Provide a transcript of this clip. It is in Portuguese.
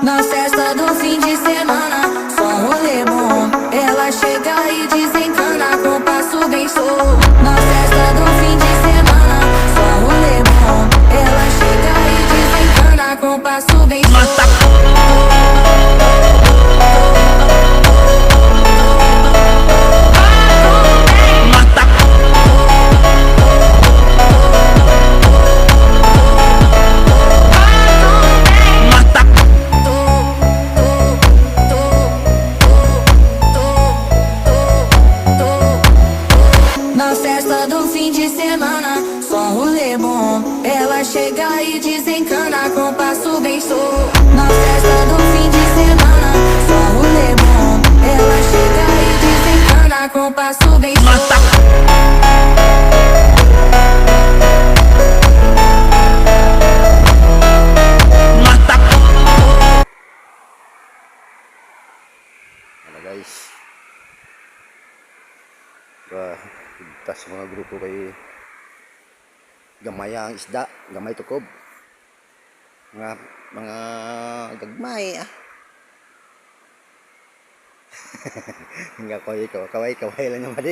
Na festa do fim de semana, só um rolê bom. Ela chega e desencana com passo bem solto. Na festa do fim de semana, só um rolê bom. Ela chega e desencana com passo bem solto. Na festa do fim de semana, só um rolê bom. Ela chega e desencana com passo bem solto. Na festa do fim de semana, só um rolê bom. Ela chega e desencana com passo bem solto. Ano guys, tas mga grupo kay gamay ang isda, gamay tukob, mga gagmay hanggang kaway lang naman